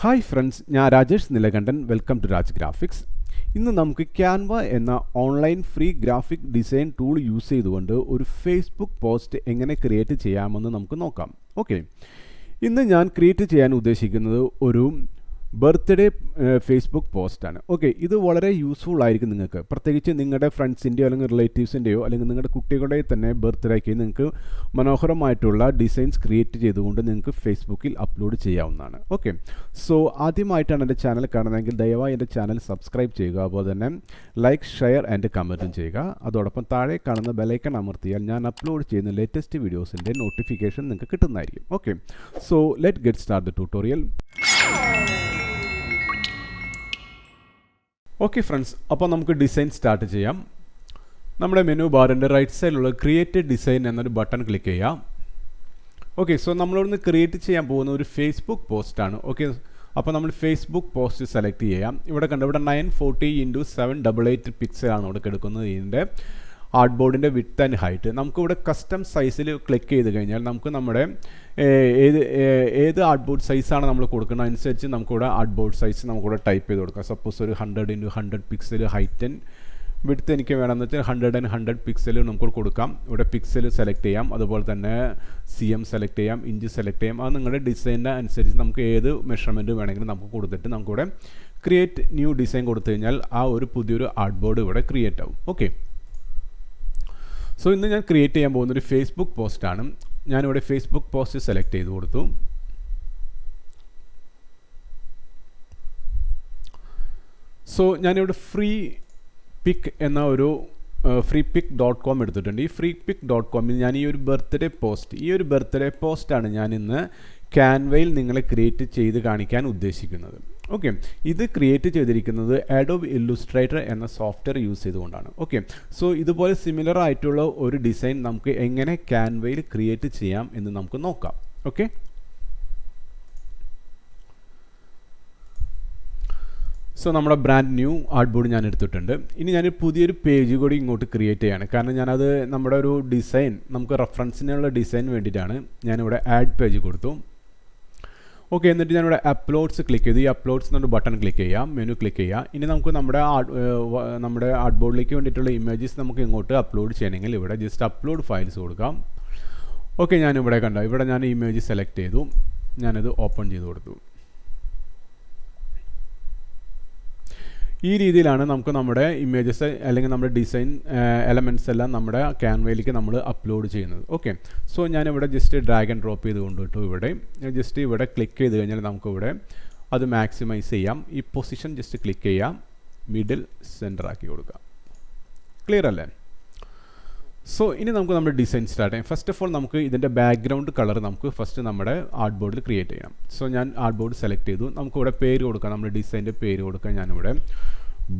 Hi friends, ഞാൻ Rajesh Nilakantan. Welcome to Raj graphics. ഇന്ന് നമുക്ക് ക്യാൻവ എന്ന online free graphic design tool use ചെയ്തുകൊണ്ട് ഒരു ഫേസ്ബുക്ക് പോസ്റ്റ് എങ്ങനെ ക്രിയേറ്റ് ചെയ്യാമെന്ന് നമുക്ക് നോക്കാം. ഓക്കെ, ഇന്ന് ഞാൻ ക്രിയേറ്റ് ചെയ്യാൻ ഉദ്ദേശിക്കുന്നത് ഒരു ബർത്ത്ഡേ ഫേസ്ബുക്ക് പോസ്റ്റാണ്. ഓക്കെ, ഇത് വളരെ യൂസ്ഫുൾ ആയിരിക്കും നിങ്ങൾക്ക്, പ്രത്യേകിച്ച് നിങ്ങളുടെ ഫ്രണ്ട്സിൻ്റെയോ അല്ലെങ്കിൽ റിലേറ്റീവ്സിൻ്റെയോ അല്ലെങ്കിൽ നിങ്ങളുടെ കുട്ടികളുടെ തന്നെ ബർത്ത്ഡേക്ക് നിങ്ങൾക്ക് മനോഹരമായിട്ടുള്ള ഡിസൈൻസ് ക്രിയേറ്റ് ചെയ്തുകൊണ്ട് നിങ്ങൾക്ക് ഫേസ്ബുക്കിൽ അപ്ലോഡ് ചെയ്യാവുന്നതാണ്. ഓക്കെ, സോ ആദ്യമായിട്ടാണ് എൻ്റെ ചാനൽ കാണുന്നതെങ്കിൽ ദയവായി എൻ്റെ ചാനൽ സബ്സ്ക്രൈബ് ചെയ്യുക. അതുപോലെ തന്നെ ലൈക്ക്, ഷെയർ ആൻഡ് കമൻറ്റും ചെയ്യുക. അതോടൊപ്പം താഴെ കാണുന്ന ബെലൈക്കൺ അമർത്തിയാൽ ഞാൻ അപ്ലോഡ് ചെയ്യുന്ന ലേറ്റസ്റ്റ് വീഡിയോസിൻ്റെ നോട്ടിഫിക്കേഷൻ നിങ്ങൾക്ക് കിട്ടുന്നതായിരിക്കും. Okay, so let get start the tutorial. Okay friends, അപ്പോൾ നമുക്ക് ഡിസൈൻ സ്റ്റാർട്ട് ചെയ്യാം. നമ്മുടെ മെനു ബാറിൻ്റെ റൈറ്റ് സൈഡിലുള്ള ക്രിയേറ്റ് ഡിസൈൻ എന്നൊരു ബട്ടൺ ക്ലിക്ക് ചെയ്യാം. ഓക്കെ, സോ നമ്മളിവിടുന്ന് ക്രിയേറ്റ് ചെയ്യാൻ പോകുന്ന ഒരു ഫേസ്ബുക്ക് പോസ്റ്റാണ്. ഓക്കെ, അപ്പോൾ നമ്മൾ ഫേസ്ബുക്ക് പോസ്റ്റ് സെലക്ട് ചെയ്യാം. ഇവിടെ കണ്ടു, ഇവിടെ 940x788 പിക്സലാണ് ഇവിടെ എടുക്കുന്നത്. ഇതിൻ്റെ ആർട്ട് ബോർഡിൻ്റെ വിഡ്ത്ത് ആൻഡ് ഹൈറ്റ്. നമുക്കിവിടെ കസ്റ്റം സൈസിൽ ക്ലിക്ക് ചെയ്ത് കഴിഞ്ഞാൽ നമുക്ക് നമ്മുടെ ഏത് ആർട്ട് ബോർഡ് സൈസാണ് നമ്മൾ കൊടുക്കുന്നത് അനുസരിച്ച് നമുക്കിവിടെ ആർട്ട് ബോർഡ് സൈസ് നമുക്കിവിടെ ടൈപ്പ് ചെയ്ത് കൊടുക്കാം. സപ്പോസ് ഒരു 100x100 pixel height and width എനിക്ക് വേണമെന്ന് വെച്ചാൽ 100x100 പിക്സൽ നമുക്ക് കൊടുക്കാം. ഇവിടെ പിക്സൽ സെലക്ട് ചെയ്യാം, അതുപോലെ തന്നെ CM സെലക്ട് ചെയ്യാം, ഇഞ്ച് സെലക്ട് ചെയ്യാം. അത് നിങ്ങളുടെ ഡിസൈനിന് അനുസരിച്ച് നമുക്ക് ഏത് മെഷർമെൻറ്റ് വേണമെങ്കിലും നമുക്ക് കൊടുത്തിട്ട് നമുക്കിവിടെ ക്രിയേറ്റ് ന്യൂ ഡിസൈൻ കൊടുത്തു കഴിഞ്ഞാൽ ആ ഒരു പുതിയൊരു ആർട്ട് ബോർഡ് ഇവിടെ ക്രിയേറ്റ് ആവും. ഓക്കെ, സോ ഇന്ന് ഞാൻ ക്രിയേറ്റ് ചെയ്യാൻ പോകുന്നൊരു ഫേസ്ബുക്ക് പോസ്റ്റാണ്. ഞാനിവിടെ ഫേസ്ബുക്ക് പോസ്റ്റ് സെലക്ട് ചെയ്ത് കൊടുത്തു. സോ ഞാനിവിടെ ഫ്രീ പിക്ക് എന്ന ഒരു freepik.com എടുത്തിട്ടുണ്ട്. ഈ freepik.com ഞാൻ ഈ ഒരു ബർത്ത്ഡേ പോസ്റ്റാണ് ഞാൻ ഇന്ന് ക്യാൻവയിൽ നിങ്ങളെ ക്രിയേറ്റ് ചെയ്ത് കാണിക്കാൻ ഉദ്ദേശിക്കുന്നത്. ഓക്കെ, ഇത് ക്രിയേറ്റ് ചെയ്തിരിക്കുന്നത് അഡോബ് ഇല്ലുസ്ട്രേറ്റർ എന്ന സോഫ്റ്റ്വെയർ യൂസ് ചെയ്തുകൊണ്ടാണ്. ഓക്കെ, സോ ഇതുപോലെ സിമിലർ ആയിട്ടുള്ള ഒരു ഡിസൈൻ നമുക്ക് എങ്ങനെ ക്യാൻവയിൽ ക്രിയേറ്റ് ചെയ്യാം എന്ന് നമുക്ക് നോക്കാം. ഓക്കെ, സോ നമ്മുടെ ബ്രാൻഡ് ന്യൂ ആർട്ട് ബോർഡ് ഞാൻ എടുത്തിട്ടുണ്ട്. ഇനി ഞാൻ പുതിയൊരു പേജ് കൂടി ഇങ്ങോട്ട് ക്രിയേറ്റ് ചെയ്യാണ്. കാരണം ഞാനത് നമ്മുടെ ഒരു ഡിസൈൻ നമുക്ക് റെഫറൻസിനുള്ള ഡിസൈൻ വേണ്ടിയിട്ടാണ് ഞാനിവിടെ ആഡ് പേജ് കൊടുത്തു. ഓക്കെ, എന്നിട്ട് ഞാനിവിടെ അപ്ലോഡ്സ് ക്ലിക്ക് ചെയ്തു. ഈ അപ്ലോഡ്സ് എന്നൊരു ബട്ടൺ ക്ലിക്ക് ചെയ്യാം, മെനു ക്ലിക്ക് ചെയ്യാം. ഇനി നമുക്ക് നമ്മുടെ ആർട്ട് ബോർഡിലേക്ക് വേണ്ടിയിട്ടുള്ള ഇമേജസ് നമുക്ക് ഇങ്ങോട്ട് അപ്ലോഡ് ചെയ്യണമെങ്കിൽ ഇവിടെ ജസ്റ്റ് അപ്ലോഡ് ഫയൽസ് കൊടുക്കാം. ഓക്കെ, ഞാനിവിടെ കണ്ടോ, ഇവിടെ ഞാൻ ഇമേജ് സെലക്ട് ചെയ്തു, ഞാനത് ഓപ്പൺ ചെയ്ത് കൊടുത്തു. ഈ രീതിയിലാണ് നമുക്ക് നമ്മുടെ ഇമേജസ് അല്ലെങ്കിൽ നമ്മുടെ ഡിസൈൻ എലമെൻറ്റ്സ് എല്ലാം നമ്മുടെ ക്യാൻവയിലേക്ക് നമ്മൾ അപ്ലോഡ് ചെയ്യുന്നത്. ഓക്കെ, സോ ഞാനിവിടെ ജസ്റ്റ് ഡ്രാഗ് ആൻഡ് ഡ്രോപ്പ് ചെയ്ത് കൊണ്ടിട്ടു. ഇവിടെ ഇവിടെ ക്ലിക്ക് ചെയ്ത് കഴിഞ്ഞാൽ നമുക്കിവിടെ അത് മാക്സിമൈസ് ചെയ്യാം. ഈ പൊസിഷൻ ജസ്റ്റ് ക്ലിക്ക് ചെയ്യാം, മിഡിൽ സെൻറ്റർ ആക്കി കൊടുക്കാം. ക്ലിയർ അല്ലേ? സോ ഇനി നമുക്ക് നമ്മുടെ ഡിസൈൻ സ്റ്റാർട്ട് ചെയ്യാം. ഫസ്റ്റ് ഓഫ് ഓൾ നമുക്ക് ഇതിൻ്റെ ബാക്ക്ഗ്രൗണ്ട് കളർ നമുക്ക് ഫസ്റ്റ് നമ്മുടെ ആർട്ട് ബോർഡിൽ ക്രിയേറ്റ് ചെയ്യണം. സോ ഞാൻ ആർട്ട് ബോർഡ് സെലക്ട് ചെയ്തു. നമുക്കിവിടെ പേര് കൊടുക്കാം, നമ്മുടെ ഡിസൈൻ്റെ പേര് കൊടുക്കാം. ഞാനിവിടെ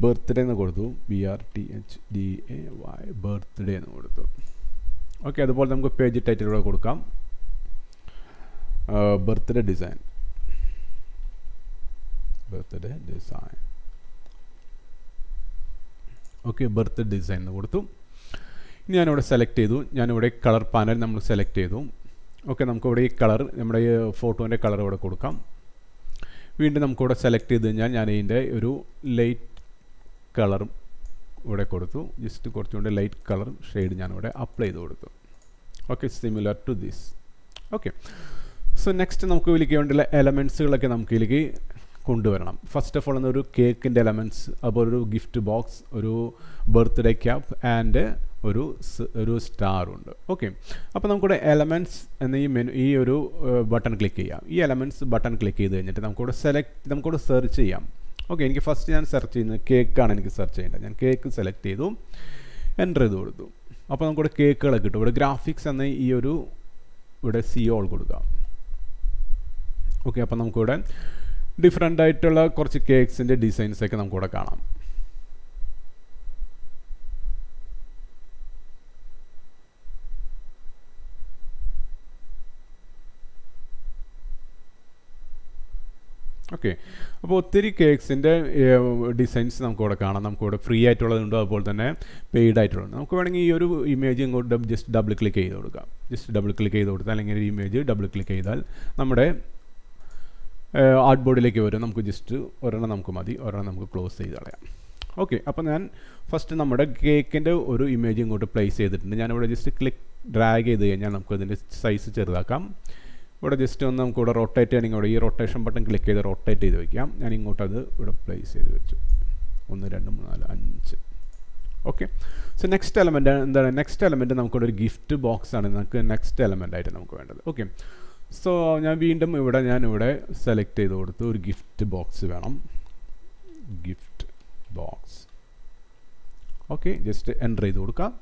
ബർത്ത്ഡേ എന്ന് കൊടുത്തു, BRTHDAY ബർത്ത്ഡേ എന്ന് കൊടുത്തു. ഓക്കെ, അതുപോലെ നമുക്ക് പേജ് ടൈറ്റിൽ ഇവിടെ കൊടുക്കാം, birthday design. Okay, birthday design എന്ന് കൊടുത്തു. ഇനി ഞാനിവിടെ സെലക്ട് ചെയ്തു. ഞാനിവിടെ കളർ പാനൽ നമ്മൾ സെലക്ട് ചെയ്തു. ഓക്കെ, നമുക്കിവിടെ ഈ കളർ നമ്മുടെ ഈ ഫോട്ടോൻ്റെ കളർ ഇവിടെ കൊടുക്കാം. വീണ്ടും നമുക്കിവിടെ സെലക്ട് ചെയ്ത് കഴിഞ്ഞാൽ ഞാൻ ഇതിൻ്റെ ഒരു ലൈറ്റ് കളർ ഇവിടെ കൊടുത്തു. ജസ്റ്റ് കുറച്ചുകൊണ്ട് ലൈറ്റ് കളർ ഷെയ്ഡ് ഞാനിവിടെ അപ്ലൈ ചെയ്ത് കൊടുത്തു. Okay, similar to this. Okay, so next നമുക്ക് ഇതിലേക്ക് വേണ്ടിയുള്ള എലമെൻറ്റ്സുകളൊക്കെ നമുക്ക് ഇതിലേക്ക് കൊണ്ടുവരണം. ഫസ്റ്റ് ഓഫ് ഓൾ എന്നൊരു കേക്കിൻ്റെ എലമെൻറ്റ്സ്, അതുപോലെ ഒരു ഗിഫ്റ്റ് ബോക്സ്, ഒരു ബർത്ത്ഡേ ക്യാപ്പ് ആൻഡ് ഒരു സ്റ്റാർ ഉണ്ട്. ഓക്കെ, അപ്പോൾ നമുക്കിവിടെ എലമെൻറ്റ്സ് എന്ന ഈ ഒരു ബട്ടൺ ക്ലിക്ക് ചെയ്യാം. ഈ എലമെൻറ്റ്സ് ബട്ടൺ ക്ലിക്ക് ചെയ്ത് കഴിഞ്ഞിട്ട് നമുക്കിവിടെ സെർച്ച് ചെയ്യാം. ഓക്കെ, എനിക്ക് ഫസ്റ്റ് ഞാൻ സെർച്ച് ചെയ്യുന്നത് കേക്കാണ് എനിക്ക് സെർച്ച് ചെയ്യേണ്ടത്. ഞാൻ കേക്ക് സെലക്ട് ചെയ്തു, എൻ്റർ ചെയ്ത് കൊടുത്തു. അപ്പോൾ നമുക്കിവിടെ കേക്കുകളൊക്കെ കിട്ടും. ഇവിടെ ഗ്രാഫിക്സ് എന്ന ഈ ഒരു ഇവിടെ CO കൊടുക്കാം. ഓക്കെ, അപ്പോൾ നമുക്കിവിടെ ഡിഫറെൻ്റ് ആയിട്ടുള്ള കുറച്ച് കേക്ക്സിൻ്റെ ഡിസൈൻസൊക്കെ നമുക്കിവിടെ കാണാം. ഓക്കെ, അപ്പോൾ ഒത്തിരി കേക്ക്സിൻ്റെ ഡിസൈൻസ് നമുക്കിവിടെ കാണാം. നമുക്കിവിടെ ഫ്രീ ആയിട്ടുള്ളതുണ്ട്, അതുപോലെ തന്നെ പെയ്ഡ് ആയിട്ടുള്ളത്. നമുക്ക് വേണമെങ്കിൽ ഈ ഒരു ഇമേജ് ഇങ്ങോട്ട് ജസ്റ്റ് ഡബിൾ ക്ലിക്ക് ചെയ്ത് കൊടുക്കാം. ജസ്റ്റ് ഡബിൾ ക്ലിക്ക് ചെയ്ത് കൊടുത്താൽ അല്ലെങ്കിൽ ഒരു ഇമേജ് ഡബിൾ ക്ലിക്ക് ചെയ്താൽ നമ്മുടെ ആർട്ട് ബോർഡിലേക്ക് വരും. നമുക്ക് ജസ്റ്റ് ഒരെണ്ണം നമുക്ക് മതി, ഒരെണ്ണം നമുക്ക് ക്ലോസ് ചെയ്ത് കളയാം. ഓക്കെ, അപ്പോൾ ഞാൻ ഫസ്റ്റ് നമ്മുടെ കേക്കിൻ്റെ ഒരു ഇമേജ് ഇങ്ങോട്ട് പ്ലേസ് ചെയ്തിട്ടുണ്ട്. ഞാനിവിടെ ജസ്റ്റ് ഡ്രാഗ് ചെയ്ത് കഴിഞ്ഞാൽ നമുക്കതിൻ്റെ സൈസ് ചെറുതാക്കാം. ഇവിടെ ജസ്റ്റ് ഒന്ന് നമുക്കിവിടെ റൊട്ടേറ്റ് ചെയ്യണമെങ്കിൽ ഇവിടെ ഈ റൊട്ടേഷൻ ബട്ടൺ ക്ലിക്ക് ചെയ്ത് റൊട്ടേറ്റ് ചെയ്ത് വയ്ക്കാം. ഞാൻ ഇങ്ങോട്ടത് ഇവിടെ പ്ലേസ് ചെയ്ത് വെച്ചു. 1 2 3 4 5. ഓക്കെ, സോ നെക്സ്റ്റ് എലമെൻ്റ് എന്താണ്? നെക്സ്റ്റ് എലമെൻറ്റ് നമുക്കിവിടെ ഒരു ഗിഫ്റ്റ് ബോക്സ് ആണ് നമുക്ക് നെക്സ്റ്റ് എലമെൻ്റ് ആയിട്ട് നമുക്ക് വേണ്ടത്. ഓക്കെ, സോ ഞാൻ വീണ്ടും ഞാനിവിടെ സെലക്ട് ചെയ്ത് കൊടുത്തു. ഒരു ഗിഫ്റ്റ് ബോക്സ് വേണം, gift box. Okay, just enter ചെയ്ത് കൊടുക്കാം.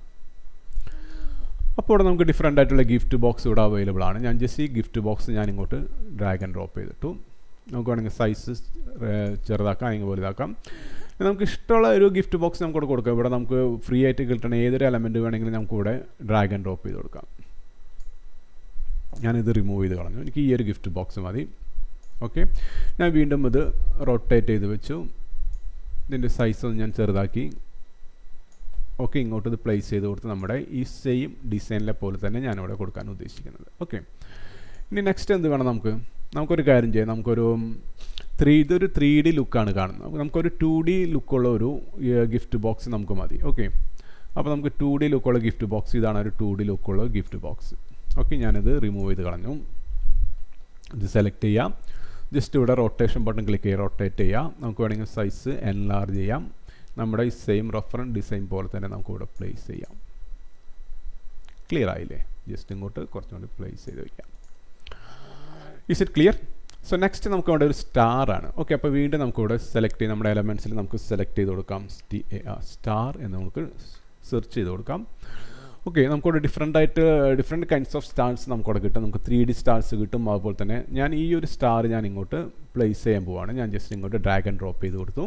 അപ്പോൾ ഇവിടെ നമുക്ക് ഡിഫറെൻ്റ് ആയിട്ടുള്ള ഗിഫ്റ്റ് ബോക്സ് ഇവിടെ അവൈലബിൾ ആണ്. ഞാൻ ജസ്റ്റ് ഈ ഗിഫ്റ്റ് ബോക്സ് ഞാൻ ഇങ്ങോട്ട് ഡ്രാഗ് ആൻഡ് ഡ്രോപ്പ് ചെയ്തിട്ടു. നമുക്ക് വേണമെങ്കിൽ സൈസ് ചെറുതാക്കാം, അല്ലെങ്കിൽ വലുതാക്കാം. നമുക്ക് ഇഷ്ടമുള്ള ഒരു ഗിഫ്റ്റ് ബോക്സ് നമുക്കിവിടെ കൊടുക്കാം. ഇവിടെ നമുക്ക് ഫ്രീ ആയിട്ട് കിട്ടണ ഏതൊരു എലമെൻറ്റ് വേണമെങ്കിലും നമുക്കിവിടെ ഡ്രാഗ് ആൻഡ് ഡ്രോപ്പ് ചെയ്ത് കൊടുക്കാം. ഞാനിത് റിമൂവ് ചെയ്ത് കളഞ്ഞു. എനിക്ക് ഈ ഒരു ഗിഫ്റ്റ് ബോക്സ് മതി. ഓക്കെ, ഞാൻ വീണ്ടും ഇത് റൊട്ടേറ്റ് ചെയ്ത് വെച്ചു. ഇതിൻ്റെ സൈസ് ഒന്ന് ഞാൻ ചെറുതാക്കി. ഓക്കെ, ഇങ്ങോട്ട് ഇത് പ്ലേസ് ചെയ്ത് കൊടുത്ത് നമ്മുടെ ഈ സെയിം ഡിസൈനിലെ പോലെ തന്നെ ഞാനിവിടെ കൊടുക്കാൻ ഉദ്ദേശിക്കുന്നത്. ഓക്കെ, ഇനി നെക്സ്റ്റ് എന്ത് വേണം? നമുക്കൊരു കാര്യം ചെയ്യാം. ഇതൊരു 3D ലുക്കാണ് കാണുന്നത്. നമുക്കൊരു 2D ലുക്കുള്ള ഒരു ഗിഫ്റ്റ് ബോക്സ് നമുക്ക് മതി. ഓക്കെ, അപ്പോൾ നമുക്ക് 2D ലുക്കുള്ള ഗിഫ്റ്റ് ബോക്സ്, ഇതാണ് ഒരു 2D ലുക്കുള്ള ഗിഫ്റ്റ് ബോക്സ്. ഓക്കെ, ഞാനിത് റിമൂവ് ചെയ്ത് കളഞ്ഞു. ഇത് സെലക്ട് ചെയ്യാം. ജസ്റ്റ് ഇവിടെ റൊട്ടേഷൻ ബട്ടൺ ക്ലിക്ക് ചെയ്യുക, റൊട്ടേറ്റ് ചെയ്യാം. നമുക്ക് വേണമെങ്കിൽ സൈസ് എൻലാർജ് ചെയ്യാം. നമ്മുടെ ഈ സെയിം റെഫറൻസ് ഡിസൈൻ പോലെ തന്നെ നമുക്ക് ഇവിടെ പ്ലേസ് ചെയ്യാം. ക്ലിയർ ആയില്ലേ? ജസ്റ്റ് ഇങ്ങോട്ട് കുറച്ചും കൂടി പ്ലേസ് ചെയ്ത് വയ്ക്കാം. Is it clear? So next നമുക്ക് ഇവിടെ ഒരു സ്റ്റാർ ആണ്. ഓക്കെ, അപ്പോൾ വീണ്ടും നമുക്കിവിടെ സെലക്ട് ചെയ്ത് നമ്മുടെ എലമെൻറ്റ്സിൽ നമുക്ക് സെലക്ട് ചെയ്ത് കൊടുക്കാം. സ്റ്റാർ എന്ന് നമുക്ക് സെർച്ച് ചെയ്ത് കൊടുക്കാം. ഓക്കെ, നമുക്കിവിടെ ഡിഫറെൻറ്റ് കൈൻഡ്സ് ഓഫ് സ്റ്റാർസ് നമുക്കിവിടെ കിട്ടും. നമുക്ക് 3D സ്റ്റാർസ് കിട്ടും. അതുപോലെ തന്നെ ഞാൻ ഈ ഒരു സ്റ്റാർ ഞാൻ ഇങ്ങോട്ട് പ്ലേസ് ചെയ്യാൻ പോവുകയാണ്. ഞാൻ ജസ്റ്റ് ഇങ്ങോട്ട് ഡ്രാഗ് ആൻഡ് ഡ്രോപ്പ് ചെയ്ത് കൊടുത്തു.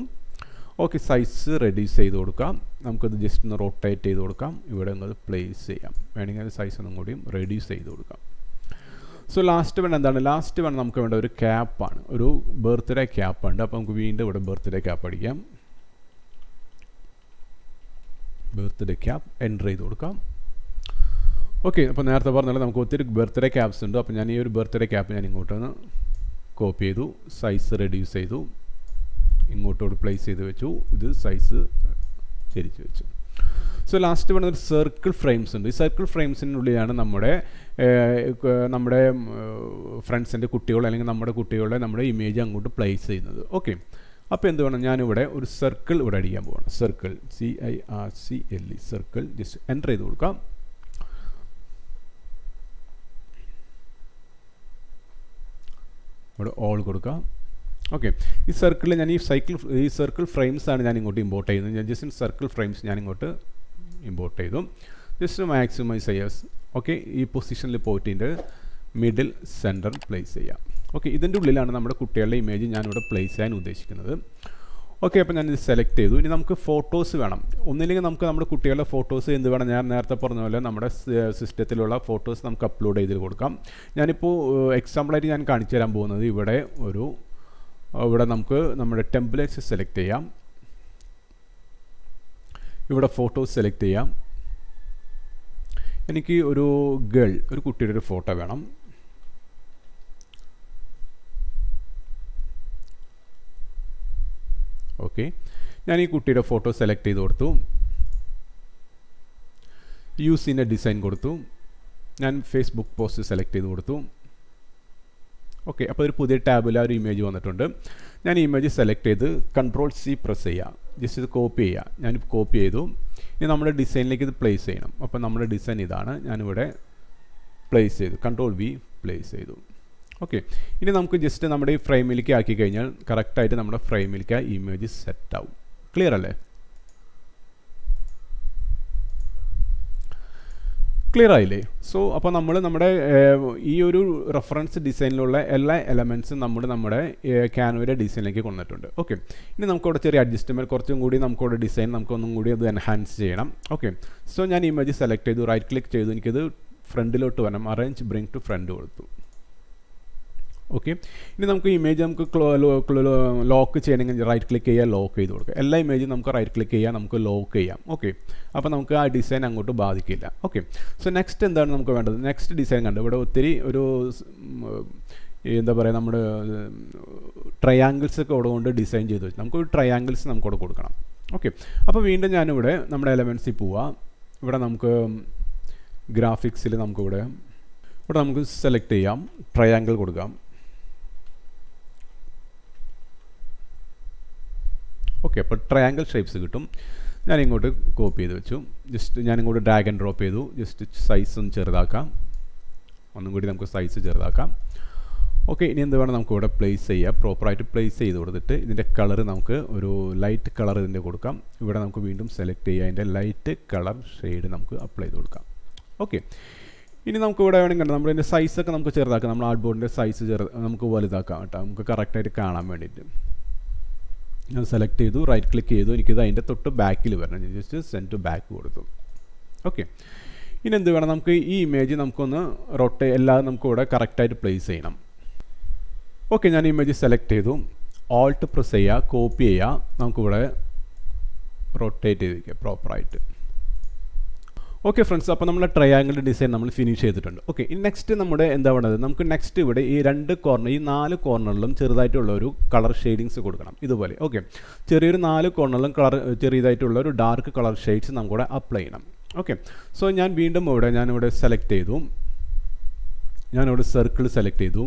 ഓക്കെ, സൈസ് റെഡ്യൂസ് ചെയ്ത് കൊടുക്കാം. നമുക്കത് ജസ്റ്റ് ഒന്ന് റൊട്ടേറ്റ് ചെയ്ത് കൊടുക്കാം. ഇവിടെ ഒന്ന് പ്ലേസ് ചെയ്യാം. വേണമെങ്കിൽ സൈസ് ഒന്നും കൂടിയും റെഡ്യൂസ് ചെയ്ത് കൊടുക്കാം. സോ ലാസ്റ്റ് വൺ എന്താണ്? ലാസ്റ്റ് വൺ നമുക്ക് വേണ്ട ഒരു ക്യാപ്പാണ്, ഒരു ബർത്ത്ഡേ ക്യാപ്പ് ഉണ്ട്. അപ്പോൾ നമുക്ക് വീണ്ടും ഇവിടെ ബർത്ത്ഡേ ക്യാപ്പ് അടിക്കാം. ബർത്ത്ഡേ ക്യാപ്പ് എൻ്റർ ചെയ്ത് കൊടുക്കാം. ഓക്കെ, അപ്പോൾ നേരത്തെ പറഞ്ഞാൽ നമുക്ക് ഒത്തിരി ബർത്ത്ഡേ ക്യാപ്സ് ഉണ്ട്. അപ്പോൾ ഞാൻ ഈ ഒരു ബർത്ത്ഡേ ക്യാപ്പ് ഞാൻ ഇങ്ങോട്ടൊന്ന് കോപ്പി ചെയ്തു, സൈസ് റെഡ്യൂസ് ചെയ്തു, ഇങ്ങോട്ടോട് പ്ലേസ് ചെയ്ത് വെച്ചു. ഇത് സൈസ് തിരിച്ച് വെച്ചു. സോ ലാസ്റ്റ് വേണ്ട ഒരു സർക്കിൾ ഫ്രെയിംസ് ഉണ്ട്. ഈ സർക്കിൾ ഫ്രെയിംസിനുള്ളിലാണ് നമ്മുടെ ഫ്രണ്ട്സിൻ്റെ കുട്ടികൾ അല്ലെങ്കിൽ നമ്മുടെ കുട്ടികളുടെ നമ്മുടെ ഇമേജ് അങ്ങോട്ട് പ്ലേസ് ചെയ്യുന്നത്. ഓക്കെ, അപ്പോൾ എന്ത് വേണം? ഞാനിവിടെ ഒരു സർക്കിൾ ഇവിടെ അടിക്കാൻ പോവാണ്. Circle CIRCLE circle just enter ചെയ്ത് കൊടുക്കാം. ഇവിടെ ഓൾ കൊടുക്കാം. ഓക്കെ, ഈ സർക്കിളിൽ ഞാൻ ഈ സർക്കിൾ ഫ്രെയിംസ് ആണ് ഞാൻ ഇങ്ങോട്ട് ഇമ്പോർട്ട് ചെയ്യുന്നത്. ഞാൻ ജസ്റ്റ് സർക്കിൾ ഫ്രെയിംസ് ഞാൻ ഇങ്ങോട്ട് ഇമ്പോർട്ട് ചെയ്തു. ജസ്റ്റ് മാക്സിമൈസ് ചെയ്യാം. ഓക്കെ, ഈ പൊസിഷനിൽ പോയിട്ടിൻ്റെ മിഡിൽ സെൻറ്റർ പ്ലേസ് ചെയ്യാം. ഓക്കെ, ഇതിൻ്റെ ഉള്ളിലാണ് നമ്മുടെ കുട്ടികളുടെ ഇമേജ് ഞാനിവിടെ പ്ലേസ് ചെയ്യാൻ ഉദ്ദേശിക്കുന്നത്. ഓക്കെ, അപ്പോൾ ഞാനിത് സെലക്ട് ചെയ്തു. ഇനി നമുക്ക് ഫോട്ടോസ് വേണം. ഒന്നില്ലെങ്കിൽ നമുക്ക് നമ്മുടെ കുട്ടികളുടെ ഫോട്ടോസ് എന്ത് വേണം? ഞാൻ നേരത്തെ പറഞ്ഞ പോലെ നമ്മുടെ സിസ്റ്റത്തിലുള്ള ഫോട്ടോസ് നമുക്ക് അപ്ലോഡ് ചെയ്ത് കൊടുക്കാം. ഞാനിപ്പോൾ എക്സാമ്പിളായിട്ട് ഞാൻ കാണിച്ചു തരാൻ പോകുന്നത് ഇവിടെ നമുക്ക് നമ്മുടെ ടെംപ്ലേറ്റ്സ് സെലക്ട് ചെയ്യാം. ഇവിടെ ഫോട്ടോസ് സെലക്ട് ചെയ്യാം. എനിക്ക് ഒരു കുട്ടിയുടെ ഒരു ഫോട്ടോ വേണം. ഓക്കെ, ഞാൻ ഈ കുട്ടിയുടെ ഫോട്ടോ സെലക്ട് ചെയ്ത് കൊടുത്തു. യൂസ് ഇൻ എ ഡിസൈൻ കൊടുത്തു. ഞാൻ ഫേസ്ബുക്ക് പോസ്റ്റ് സെലക്ട് ചെയ്ത് കൊടുത്തു. ഓക്കെ, അപ്പോൾ ഒരു പുതിയ ടാബിൽ ഒരു ഇമേജ് വന്നിട്ടുണ്ട്. ഞാൻ ഇമേജ് സെലക്ട് ചെയ്ത് Ctrl+C പ്രസ് ചെയ്യുക. ജസ്റ്റ് ഇത് കോപ്പി ചെയ്യുക. ഞാനിപ്പോൾ കോപ്പി ചെയ്തു. ഇനി നമ്മുടെ ഡിസൈനിലേക്ക് ഇത് പ്ലേസ് ചെയ്യണം. അപ്പോൾ നമ്മുടെ ഡിസൈൻ ഇതാണ്. ഞാനിവിടെ പ്ലേസ് ചെയ്തു. Ctrl+V പ്ലേസ് ചെയ്തു. ഓക്കെ, ഇനി നമുക്ക് ജസ്റ്റ് നമ്മുടെ ഈ ഫ്രെയിമിലേക്ക് ആക്കി കഴിഞ്ഞാൽ കറക്റ്റായിട്ട് നമ്മുടെ ഫ്രെയിമിലേക്ക് ആ ഇമേജ് സെറ്റ് ആവും. ക്ലിയർ അല്ലേ? ക്ലിയർ ആയില്ലേ? സോ അപ്പോൾ നമ്മുടെ ഈ ഒരു റെഫറൻസ് ഡിസൈനിലുള്ള എല്ലാ എലമെൻറ്റ്സും നമ്മുടെ ക്യാൻവയുടെ ഡിസൈനിലേക്ക് കൊണ്ടിട്ടുണ്ട്. ഓക്കെ, ഇനി നമുക്കവിടെ ചെറിയ അഡ്ജസ്റ്റ്മെൻറ്റ് കുറച്ചും കൂടി നമുക്കവിടെ ഡിസൈൻ നമുക്കൊന്നും കൂടി അത് എൻഹാൻസ് ചെയ്യണം. ഓക്കെ, സോ ഞാൻ ഇമേജ് സെലക്ട് ചെയ്തു, റൈറ്റ് ക്ലിക്ക് ചെയ്തു. എനിക്കിത് ഫ്രണ്ടിലോട്ട് വരണം. അറേഞ്ച് ബ്രിങ് ടു ഫ്രണ്ട് കൊടുത്തു. ഓക്കെ, ഇനി നമുക്ക് ഇമേജ് നമുക്ക് ലോക്ക് ചെയ്യണമെങ്കിൽ റൈറ്റ് ക്ലിക്ക് ചെയ്യുക, ലോക്ക് ചെയ്ത് കൊടുക്കുക. എല്ലാ ഇമേജും നമുക്ക് റൈറ്റ് ക്ലിക്ക് ചെയ്യാം, നമുക്ക് ലോക്ക് ചെയ്യാം. ഓക്കെ, അപ്പോൾ നമുക്ക് ആ ഡിസൈൻ അങ്ങോട്ട് ബാധിക്കില്ല. ഓക്കെ, സോ നെക്സ്റ്റ് എന്താണ് നമുക്ക് വേണ്ടത്? നെക്സ്റ്റ് ഡിസൈൻ കണ്ട് ഇവിടെ ഒത്തിരി എന്താ പറയുക നമ്മുടെ ട്രയാങ്കിൾസ് ഒക്കെ അവിടെ കൊണ്ട് ഡിസൈൻ ചെയ്ത് വെച്ചു. നമുക്കൊരു ട്രയാങ്കിൾസ് നമുക്കവിടെ കൊടുക്കണം. ഓക്കെ, അപ്പോൾ വീണ്ടും ഞാനിവിടെ നമ്മുടെ എലമെൻറ്റ്സിൽ പോവാം. ഇവിടെ നമുക്ക് ഗ്രാഫിക്സിൽ നമുക്കിവിടെ നമുക്ക് സെലക്ട് ചെയ്യാം, ട്രയാങ്കിൾ കൊടുക്കാം. ഓക്കെ, അപ്പോൾ ട്രയാങ്കിൾ ഷേപ്സ് കിട്ടും. ഞാനിങ്ങോട്ട് കോപ്പി ചെയ്ത് വെച്ചു. ജസ്റ്റ് ഞാനിങ്ങോട്ട് ഡ്രാഗ് ആൻഡ് ഡ്രോപ്പ് ചെയ്തു. ജസ്റ്റ് സൈസ് ഒന്ന് ചെറുതാക്കാം. ഒന്നും കൂടി നമുക്ക് സൈസ് ചെറുതാക്കാം. ഓക്കെ, ഇനി എന്ത് വേണം, നമുക്കിവിടെ പ്ലേസ് ചെയ്യാം. പ്രോപ്പറായിട്ട് പ്ലേസ് ചെയ്ത് കൊടുത്തിട്ട് ഇതിൻ്റെ കളർ നമുക്ക് ഒരു ലൈറ്റ് കളർ ഇതിൻ്റെ കൊടുക്കാം. ഇവിടെ നമുക്ക് വീണ്ടും സെലക്ട് ചെയ്യാം, അതിൻ്റെ ലൈറ്റ് കളർ ഷെയ്ഡ് നമുക്ക് അപ്ലൈ ചെയ്ത് കൊടുക്കാം. ഓക്കെ, ഇനി നമുക്ക് ഇവിടെ വേണമെങ്കിൽ നമ്മുടെ ഇതിൻ്റെ സൈസൊക്കെ നമുക്ക് ചെറുതാക്കാം. നമ്മൾ ആർട്ട് ബോർഡിൻ്റെ സൈസ് നമുക്ക് വലുതാക്കാം കേട്ടോ, നമുക്ക് കറക്റ്റായിട്ട് കാണാൻ വേണ്ടിയിട്ട്. ഞാൻ സെലക്ട് ചെയ്തു, റൈറ്റ് ക്ലിക്ക് ചെയ്തു. എനിക്കിത് അതിൻ്റെ തൊട്ട് ബാക്കിൽ വരണം. ജസ്റ്റ് സെൻഡ് ടു ബാക്ക് കൊടുത്തു. ഓക്കെ, ഇനി എന്ത് വേണം, നമുക്ക് ഈ ഇമേജ് നമുക്കൊന്ന് എല്ലാം നമുക്കിവിടെ കറക്റ്റായിട്ട് പ്ലേസ് ചെയ്യണം. ഓക്കെ, ഞാൻ ഇമേജ് സെലക്ട് ചെയ്തു. ഓൾട്ട് പ്രസ് ചെയ്യുക, കോപ്പി ചെയ്യുക. നമുക്കിവിടെ റൊട്ടേറ്റ് ചെയ്ത് വയ്ക്കുക പ്രോപ്പറായിട്ട്. ഓക്കെ ഫ്രണ്ട്സ്, അപ്പോൾ നമ്മുടെ ട്രയാങ്കിൾ ഡിസൈൻ നമ്മൾ ഫിനിഷ് ചെയ്തിട്ടുണ്ട്. ഓക്കെ, ഇനി നെക്സ്റ്റ് നമ്മുടെ എന്താ വേണ്ടത്, നമുക്ക് നെക്സ്റ്റ് ഇവിടെ ഈ 4 കോർണറിലും ചെറുതായിട്ടുള്ള ഒരു കളർ ഷെയ്ഡിങ്സ് കൊടുക്കണം ഇതുപോലെ. ഓക്കെ, ചെറിയൊരു 4 കോർണറിലും ചെറിയതായിട്ടുള്ള ഒരു ഡാർക്ക് കളർ ഷെയ്ഡ്സ് നമുക്കിവിടെ അപ്ലൈ ചെയ്യണം. ഓക്കെ, സോ ഞാൻ വീണ്ടും ഞാനിവിടെ സെലക്ട് ചെയ്തു. ഞാനിവിടെ സർക്കിൾ സെലക്ട് ചെയ്തു.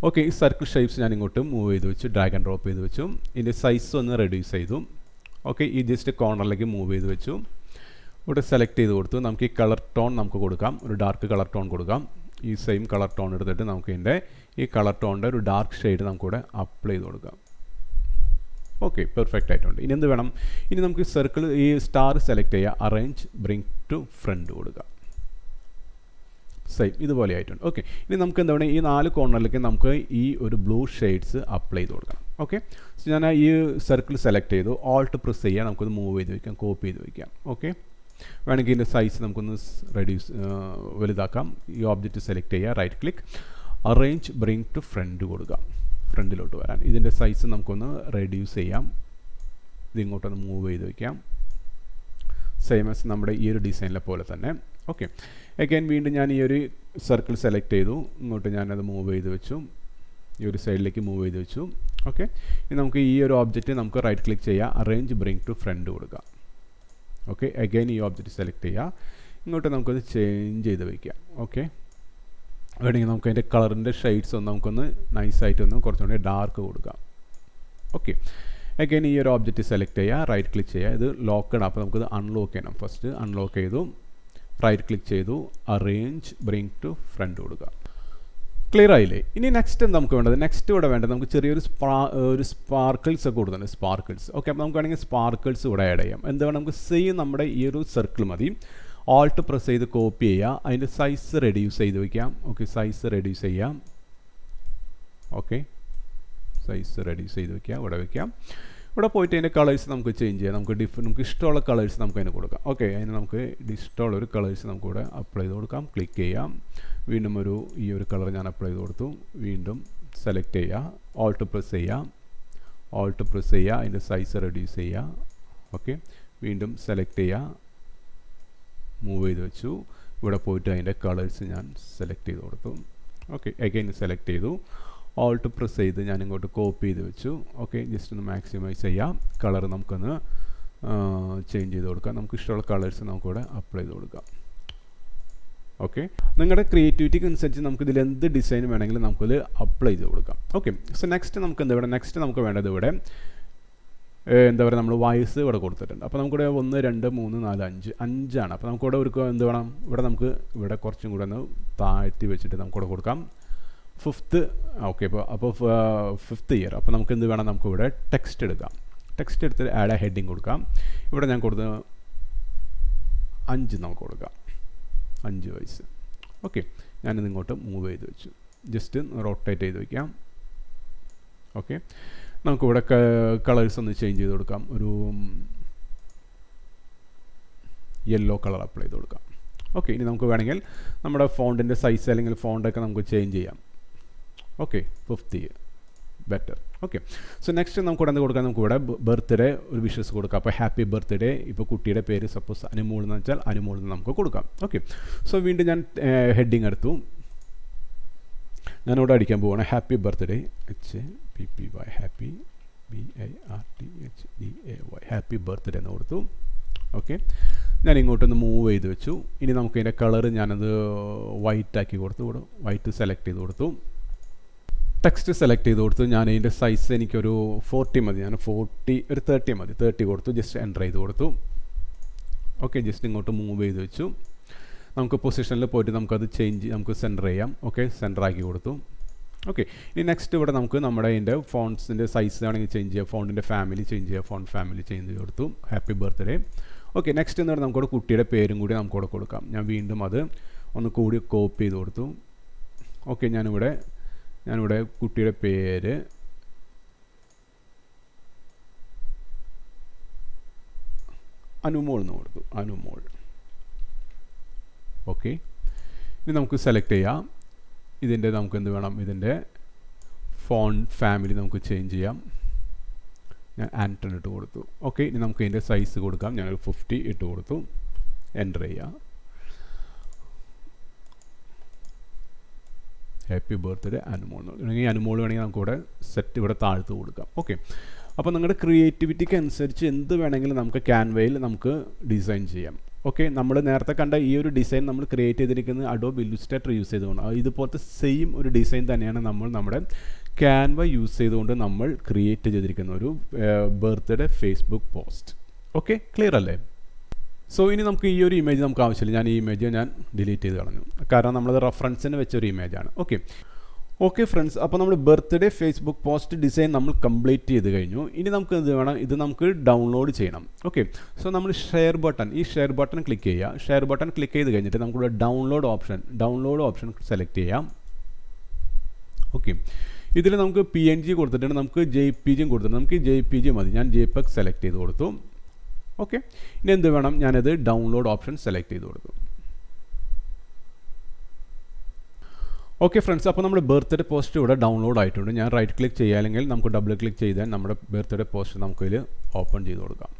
ഓക്കെ, ഈ സർക്കിൾ ഷേപ്സ് ഞാൻ ഇങ്ങോട്ട് മൂവ് ചെയ്ത് വെച്ചു, ഡ്രാഗ് ആൻഡ് ഡ്രോപ്പ് ചെയ്ത് വെച്ചു. ഇതിൻ്റെ സൈസ് ഒന്ന് റെഡ്യൂസ് ചെയ്തു. ഓക്കെ, ഈ ജസ്റ്റ് കോർണറിലേക്ക് മൂവ് ചെയ്ത് വെച്ചു. ഇവിടെ സെലക്ട് ചെയ്ത് കൊടുത്തു. നമുക്ക് ഈ കളർ ടോൺ നമുക്ക് കൊടുക്കാം, ഒരു ഡാർക്ക് കളർ ടോൺ കൊടുക്കാം. ഈ സെയിം കളർ ടോൺ എടുത്തിട്ട് നമുക്ക് ഇതിൻ്റെ ഈ കളർ ടോണിൻ്റെ ഒരു ഡാർക്ക് ഷെയ്ഡ് നമുക്കിവിടെ അപ്ലൈ ചെയ്ത് കൊടുക്കാം. ഓക്കെ, പെർഫെക്റ്റ് ആയിട്ടുണ്ട്. ഇനി എന്ത് വേണം, ഇനി നമുക്ക് സർക്കിൾ ഈ സ്റ്റാർ സെലക്ട് ചെയ്യുക, അറേഞ്ച് ബ്രിങ് ടു ഫ്രണ്ട് കൊടുക്കുക. സെയിം ഇതുപോലെ ആയിട്ടുണ്ട്. ഓക്കെ, ഇനി നമുക്ക് എന്താണ്, ഈ 4 കോർണറിലേക്ക് നമുക്ക് ഈ ഒരു ബ്ലൂ ഷെയ്ഡ്സ് അപ്ലൈ ചെയ്ത് കൊടുക്കണം. ഓക്കെ, സോ ഞാൻ ഈ സർക്കിൾ സെലക്ട് ചെയ്തു. ഓൾട്ട് പ്രസ് ചെയ്യുക, നമുക്കൊന്ന് മൂവ് ചെയ്ത് വയ്ക്കാം, കോപ്പി ചെയ്ത് വയ്ക്കാം. ഓക്കെ, വേണമെങ്കിൽ ഇതിൻ്റെ സൈസ് നമുക്കൊന്ന് വലുതാക്കാം. ഈ ഓബ്ജക്റ്റ് സെലക്ട് ചെയ്യുക, right click, arrange bring to front കൊടുക്കുക, ഫ്രണ്ടിലോട്ട് വരാൻ. ഇതിൻ്റെ സൈസ് നമുക്കൊന്ന് റെഡ്യൂസ് ചെയ്യാം. ഇതിങ്ങോട്ടൊന്ന് മൂവ് ചെയ്ത് വയ്ക്കാം, സെയിം ആസ് നമ്മുടെ ഈ ഒരു ഡിസൈനിലെ പോലെ തന്നെ. ഓക്കെ, അഗൈൻ വീണ്ടും ഞാൻ ഈ ഒരു സർക്കിൾ സെലക്ട് ചെയ്തു. ഇങ്ങോട്ട് ഞാനത് മൂവ് ചെയ്ത് വെച്ചു, ഈ ഒരു സൈഡിലേക്ക് മൂവ് ചെയ്ത് വെച്ചു. ഓക്കെ, ഇനി നമുക്ക് ഈ ഒരു ഓബ്ജക്റ്റ് നമുക്ക് റൈറ്റ് ക്ലിക്ക് ചെയ്യുക, അറേഞ്ച് ബ്രിങ് ടു ഫ്രണ്ട് കൊടുക്കുക. ഓക്കെ, അഗൈൻ ഈ ഓബ്ജക്റ്റ് സെലക്ട് ചെയ്യുക, ഇങ്ങോട്ട് നമുക്കത് ചേഞ്ച് ചെയ്ത് വയ്ക്കാം. ഓക്കെ, വേണമെങ്കിൽ നമുക്ക് അതിൻ്റെ കളറിൻ്റെ ഷെയ്ഡ്സ് ഒന്ന് നമുക്കൊന്ന് നൈസായിട്ടൊന്ന് കുറച്ചുകൂടി ഡാർക്ക് കൊടുക്കാം. ഓക്കെ, അഗൈൻ ഈ ഒരു ഓബ്ജക്റ്റ് സെലക്ട് ചെയ്യുക, റൈറ്റ് ക്ലിക്ക് ചെയ്യുക. ഇത് ലോക്കഡ്, അപ്പോൾ നമുക്കത് അൺലോക്ക് ചെയ്യണം. ഫസ്റ്റ് അൺലോക്ക് ചെയ്തു, റൈറ്റ് ക്ലിക്ക് ചെയ്തു, അറേഞ്ച് ബ്രിങ് ടു ഫ്രണ്ട് കൊടുക്കുക. ക്ലിയർ ആയില്ലേ? ഇനി നെക്സ്റ്റ് എന്താ നമുക്ക് വേണ്ടത്, നെക്സ്റ്റ് ഇവിടെ വേണ്ടത് നമുക്ക് ചെറിയൊരു സ്പാർക്കിൾസ് ഒക്കെ കൊടുക്കുന്നുണ്ട്, സ്പാർക്കിൾസ്. ഓക്കെ, അപ്പോൾ നമുക്ക് വേണമെങ്കിൽ സ്പാർക്കിൾസ് ഇവിടെ ആഡ് ചെയ്യാം. എന്ത് വേണം, നമുക്ക് സെയിം നമ്മുടെ ഈ ഒരു സർക്കിൾ മതി. ഓൾട്ട് പ്രസ് ചെയ്ത് കോപ്പി ചെയ്യുക, അതിൻ്റെ സൈസ് റെഡ്യൂസ് ചെയ്ത് വയ്ക്കാം. ഓക്കെ, സൈസ് റെഡ്യൂസ് ചെയ്യാം. ഓക്കെ, സൈസ് റെഡ്യൂസ് ചെയ്ത് വയ്ക്കാം, ഇവിടെ വയ്ക്കാം. ഇവിടെ പോയിട്ട് അതിൻ്റെ കളേഴ്സ് നമുക്ക് ചേഞ്ച് ചെയ്യാം. നമുക്ക് ഇഷ്ടമുള്ള കളേഴ്സ് നമുക്ക് അതിന് കൊടുക്കാം. ഓക്കെ, അതിന് നമുക്ക് ഇഷ്ടമുള്ള ഒരു കളേഴ്സ് നമുക്കിവിടെ അപ്ലൈ ചെയ്ത് കൊടുക്കാം. ക്ലിക്ക് ചെയ്യാം, വീണ്ടും ഈ ഒരു കളർ ഞാൻ അപ്ലൈ ചെയ്ത് കൊടുത്തു. വീണ്ടും സെലക്ട് ചെയ്യുക, ഓൾട്ട് പ്രസ് ചെയ്യുക, അതിൻ്റെ സൈസ് റെഡ്യൂസ് ചെയ്യുക. ഓക്കെ, വീണ്ടും സെലക്ട് ചെയ്യുക, മൂവ് ചെയ്ത് വെച്ചു. ഇവിടെ പോയിട്ട് അതിൻ്റെ കളേഴ്സ് ഞാൻ സെലക്ട് ചെയ്ത് കൊടുത്തു. ഓക്കെ, അഗൈൻ സെലക്ട് ചെയ്തു, ഓൾട്ട് പ്രസ് ചെയ്ത് ഞാൻ ഇങ്ങോട്ട് കോപ്പി ചെയ്ത് വെച്ചു. ഓക്കെ, ജസ്റ്റ് ഒന്ന് മാക്സിമൈസ് ചെയ്യാം. കളർ നമുക്കൊന്ന് ചേഞ്ച് ചെയ്ത് കൊടുക്കാം. നമുക്ക് ഇഷ്ടമുള്ള കളേഴ്സ് നമുക്കിവിടെ അപ്ലൈ ചെയ്ത് കൊടുക്കാം. ഓക്കെ, നിങ്ങളുടെ ക്രിയേറ്റിവിറ്റിക്ക് അനുസരിച്ച് നമുക്ക് ഇതിൽ എന്ത് ഡിസൈൻ വേണമെങ്കിലും നമുക്കിത് അപ്ലൈ ചെയ്ത് കൊടുക്കാം. ഓക്കെ, സോ നെക്സ്റ്റ് നമുക്ക് എന്താ ഇവിടെ, നെക്സ്റ്റ് നമുക്ക് വേണ്ടത് ഇവിടെ എന്താ പറയുക, നമ്മൾ വയസ്സ് ഇവിടെ കൊടുത്തിട്ടുണ്ട്. അപ്പോൾ നമുക്കിവിടെ 1 2 3 4 5 5ആണ്. അപ്പോൾ നമുക്കിവിടെ ഒരു എന്ത് വേണം, ഇവിടെ കുറച്ചും കൂടെ ഒന്ന് താഴ്ത്തി വെച്ചിട്ട് നമുക്കിവിടെ കൊടുക്കാം 5th. ഓക്കെ, അപ്പോൾ 5th ഇയർ. അപ്പോൾ നമുക്ക് എന്ത് വേണം, നമുക്കിവിടെ ടെക്സ്റ്റ് എടുക്കാം. ടെക്സ്റ്റ് എടുത്ത് ആഡ് എ ഹെഡിങ് കൊടുക്കാം. ഇവിടെ ഞാൻ കൊടുത്ത് 5 നമുക്ക് കൊടുക്കാം, 5 വയസ്സ്. ഓക്കെ, ഞാനിത് ഇങ്ങോട്ട് മൂവ് ചെയ്ത് വെച്ചു. ജസ്റ്റ് റൊട്ടേറ്റ് ചെയ്ത് വയ്ക്കാം. ഓക്കെ, നമുക്കിവിടെ കളേഴ്സ് ഒന്ന് ചേഞ്ച് ചെയ്ത് കൊടുക്കാം. ഒരു യെല്ലോ കളർ അപ്ലൈ ചെയ്ത് കൊടുക്കാം. ഓക്കെ, ഇനി നമുക്ക് വേണമെങ്കിൽ നമ്മുടെ ഫോണ്ടിൻ്റെ സൈസ് അല്ലെങ്കിൽ ഫോണ്ടൊക്കെ നമുക്ക് ചേഞ്ച് ചെയ്യാം. Okay, 5th year better. Okay, so next നമുക്കിവിടെ എന്ത് കൊടുക്കാം, നമുക്കിവിടെ ബർത്ത്ഡേ ഒരു വിഷസ് കൊടുക്കാം. അപ്പോൾ ഹാപ്പി ബർത്ത്ഡേ, ഇപ്പോൾ കുട്ടിയുടെ പേര് സപ്പോസ് അനുമോൾ എന്ന് വെച്ചാൽ അനുമോൾ എന്ന് നമുക്ക് കൊടുക്കാം. ഓക്കെ, സോ വീണ്ടും ഞാൻ ഹെഡിങ് എടുത്തു, ഞാനിവിടെ അടിക്കാൻ പോവുകയാണ് happy birthday, HAPPY, happy BIRTHDAY, happy birthday എന്ന് കൊടുത്തു. ഓക്കെ, ഞാൻ ഇങ്ങോട്ടൊന്ന് മൂവ് ചെയ്ത് വെച്ചു. ഇനി നമുക്ക് ഇതിൻ്റെ കളർ ഞാനത് വൈറ്റ് ആക്കി കൊടുത്തു. ഇവിടെ വൈറ്റ് സെലക്ട് ചെയ്ത് കൊടുത്തു. ടെക്സ്റ്റ് സെലക്ട് ചെയ്ത് കൊടുത്തു. ഞാൻ ഇതിൻ്റെ സൈസ് എനിക്കൊരു 40 മതി, ഞാൻ 30 മതി, 30 കൊടുത്തു. ജസ്റ്റ് എൻ്റർ ചെയ്ത് കൊടുത്തു. ഓക്കെ, ജസ്റ്റ് ഇങ്ങോട്ട് മൂവ് ചെയ്ത് വെച്ചു. നമുക്ക് പൊസിഷനിൽ പോയിട്ട് നമുക്കത് നമുക്ക് സെൻറ്റർ ചെയ്യാം. ഓക്കെ, സെൻറ്റർ ആക്കി കൊടുത്തു. ഓക്കെ, ഇനി നെക്സ്റ്റ് ഇവിടെ നമുക്ക് നമ്മുടെ ഇതിൻ്റെ ഫോൺസിൻ്റെ സൈസ് ആണെങ്കിൽ ചേഞ്ച് ചെയ്യാം, ഫോണ്ടിൻ്റെ ഫാമിലി ചേഞ്ച് ചെയ്യാം, ഫോണ്ട് ഫാമിലി ചേഞ്ച് ചെയ്ത് കൊടുത്തു. Happy birthday. ഓക്കെ, നെക്സ്റ്റ് എന്ന് പറഞ്ഞാൽ നമുക്കിവിടെ കുട്ടിയുടെ പേരും കൂടി നമുക്കിവിടെ കൊടുക്കാം. ഞാൻ വീണ്ടും അത് ഒന്ന് കൂടി കോപ്പി ചെയ്ത് കൊടുത്തു. ഓക്കെ, ഞാനിവിടെ കുട്ടിയുടെ പേര് അനുമോൾ എന്ന് കൊടുത്തു, അനുമോൾ. ഓക്കെ, ഇനി നമുക്ക് സെലക്ട് ചെയ്യാം. ഇതിൻ്റെ നമുക്ക് എന്ത് വേണം, ഇതിൻ്റെ ഫോണ്ട് ഫാമിലി നമുക്ക് ചേഞ്ച് ചെയ്യാം. ഞാൻ ആൻറ്റൺ ഇട്ട് കൊടുത്തു. ഓക്കെ, ഇനി നമുക്ക് ഇതിൻ്റെ സൈസ് കൊടുക്കാം. ഞാനൊരു 50 ഇട്ട് കൊടുത്തു. എൻ്റർ ചെയ്യാം. ഹാപ്പി ബർത്ത്ഡേ അനുമോൾ എന്ന് അനുമോൾ വേണമെങ്കിൽ നമുക്കിവിടെ സെറ്റ് ഇവിടെ താഴ്ത്ത് കൊടുക്കാം. ഓക്കെ, അപ്പോൾ നിങ്ങളുടെ ക്രിയേറ്റിവിറ്റിക്ക് അനുസരിച്ച് എന്ത് വേണമെങ്കിലും നമുക്ക് ക്യാൻവയിൽ നമുക്ക് ഡിസൈൻ ചെയ്യാം. ഓക്കെ, നമ്മൾ നേരത്തെ കണ്ട ഈ ഒരു ഡിസൈൻ നമ്മൾ ക്രിയേറ്റ് ചെയ്തിരിക്കുന്നത് അഡോബ് ഇല്ലുസ്ട്രേറ്റർ യൂസ് ചെയ്തുകൊണ്ട്, ഇതുപോലത്തെ സെയിം ഒരു ഡിസൈൻ തന്നെയാണ് നമ്മൾ നമ്മുടെ ക്യാൻവ യൂസ് ചെയ്തുകൊണ്ട് നമ്മൾ ക്രിയേറ്റ് ചെയ്തിരിക്കുന്ന ഒരു birthday Facebook post. Okay, clear അല്ലേ? സോ ഇനി നമുക്ക് ഈ ഒരു ഇമേജ് നമുക്ക് ആവശ്യമില്ല. ഞാൻ ഈ ഇമേജ് ഞാൻ ഡിലീറ്റ് ചെയ്ത് കളഞ്ഞു, കാരണം നമ്മളത് റെഫറൻസിന് വെച്ചൊരു ഇമേജാണ്. ഓക്കെ ഫ്രണ്ട്സ്, അപ്പോൾ നമ്മൾ ബർത്ത്ഡേ ഫേസ്ബുക്ക് പോസ്റ്റ് ഡിസൈൻ നമ്മൾ കംപ്ലീറ്റ് ചെയ്ത് കഴിഞ്ഞു. ഇനി നമുക്ക് എന്ത് വേണം, ഇത് നമുക്ക് ഡൗൺലോഡ് ചെയ്യണം. ഓക്കെ, സോ നമ്മൾ ഷെയർ ബട്ടൺ ക്ലിക്ക് ചെയ്യുക. ഷെയർ ബട്ടൺ ക്ലിക്ക് ചെയ്ത് കഴിഞ്ഞിട്ട് നമുക്കിവിടെ ഡൗൺലോഡ് ഓപ്ഷൻ സെലക്ട് ചെയ്യാം. ഓക്കെ, ഇതിൽ നമുക്ക് PNG കൊടുത്തിട്ടുണ്ട്, നമുക്ക് JPG കൊടുത്തിട്ടുണ്ട്. നമുക്ക് JPG മതി, ഞാൻ JPEG സെലക്ട് ചെയ്ത് കൊടുത്തു. ഓക്കെ, ഇനി എന്ത് വേണം, ഞാനത് ഡൗൺലോഡ് ഓപ്ഷൻ സെലക്ട് ചെയ്ത് കൊടുത്തു. ഓക്കെ ഫ്രണ്ട്സ്, അപ്പോൾ നമ്മുടെ ബർത്ത്ഡേ പോസ്റ്റ് ഇവിടെ ഡൗൺലോഡ് ആയിട്ടുണ്ട്. ഞാൻ റൈറ്റ് ക്ലിക്ക് ചെയ്യുക, അല്ലെങ്കിൽ നമുക്ക് ഡബിൾ ക്ലിക്ക് ചെയ്താൽ നമ്മുടെ ബർത്ത്ഡേ പോസ്റ്റ് നമുക്കിതിൽ ഓപ്പൺ ചെയ്ത് കൊടുക്കാം.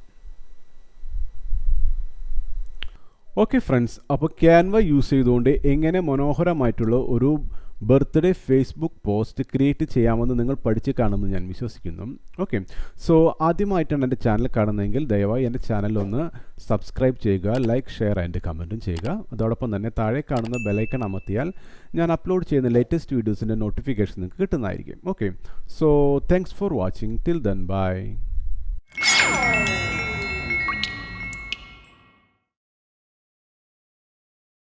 ഓക്കെ ഫ്രണ്ട്സ്, അപ്പോൾ ക്യാൻവ യൂസ് ചെയ്തുകൊണ്ട് എങ്ങനെ മനോഹരമായിട്ടുള്ള ഒരു ബർത്ത്ഡേ ഫേസ്ബുക്ക് പോസ്റ്റ് ക്രിയേറ്റ് ചെയ്യാമെന്ന് നിങ്ങൾ പഠിച്ച് കാണുമെന്ന് ഞാൻ വിശ്വസിക്കുന്നു. ഓക്കെ, സോ ആദ്യമായിട്ടാണ് എൻ്റെ ചാനൽ കാണുന്നതെങ്കിൽ ദയവായി എൻ്റെ ചാനലൊന്ന് സബ്സ്ക്രൈബ് ചെയ്യുക, ലൈക്ക്, ഷെയർ ആൻഡ് കമൻറ്റും ചെയ്യുക. അതോടൊപ്പം തന്നെ താഴെ കാണുന്ന ബെലൈക്കൺ അമർത്തിയാൽ ഞാൻ അപ്ലോഡ് ചെയ്യുന്ന ലേറ്റസ്റ്റ് വീഡിയോസിൻ്റെ നോട്ടിഫിക്കേഷൻ നിങ്ങൾക്ക് കിട്ടുന്നതായിരിക്കും. Okay, so thanks for watching. Till then, by.